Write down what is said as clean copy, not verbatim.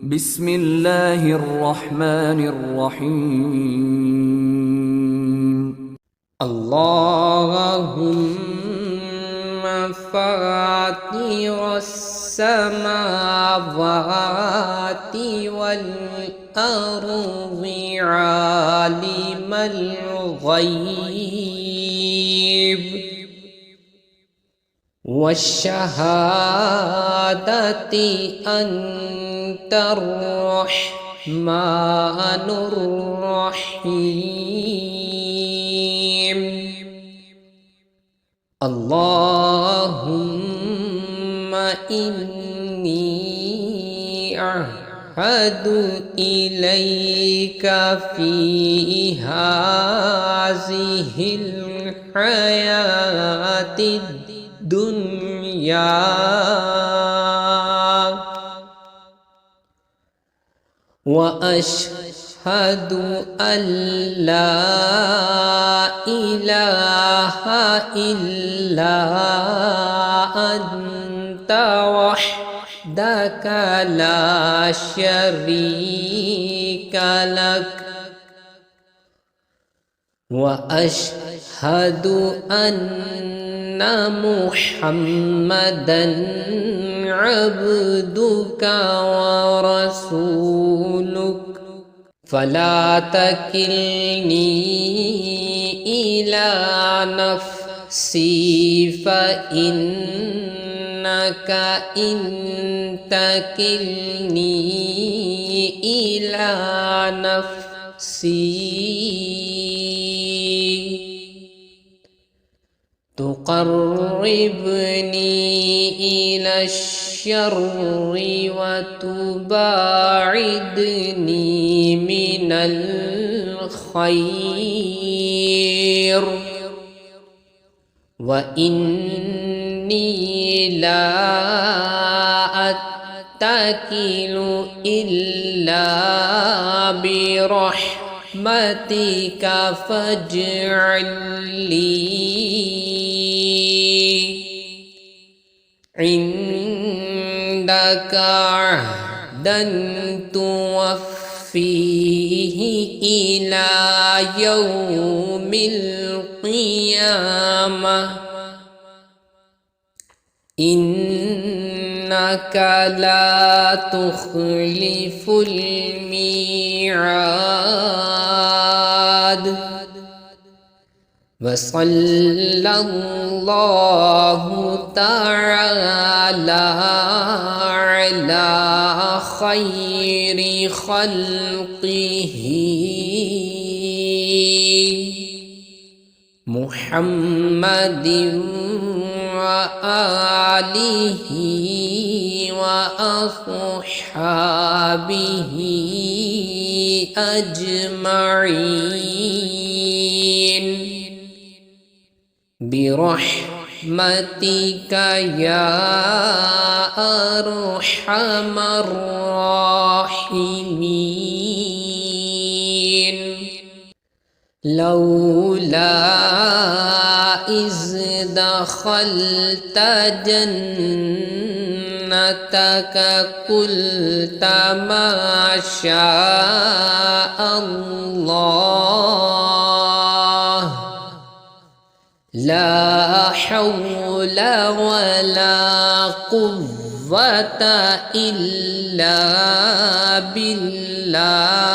بسم الله الرحمن الرحيم. اللهم فاطر السماوات والأرض عالم الغيب والشهادة أنت الرحمن الرحيم. اللهم إني أعهد إليك في هذه الحياة الدنيا وأشهد أن لا إله إلا أنت وحدك لا شريك لك وأشهد أن محمدًا عبدك ورسولك فلا تكلني إلى نفسي فإنك إن تكلني إلى نفسي تقربني إلى الشر وتباعدني من الخير وإني لا أتكل إلا برحمتك فاجعل لي عندك عهدا توفيه إلى يوم القيامة إنك لا تخلف الميعاد. وصلى الله تعالى على خير خلقه محمد وآله وأصحابه أجمعين برحمتك يا أرحم الراحمين. لولا إذ دخلت جنتك قلت ما شاء الله لا حول ولا قوة إلا بالله.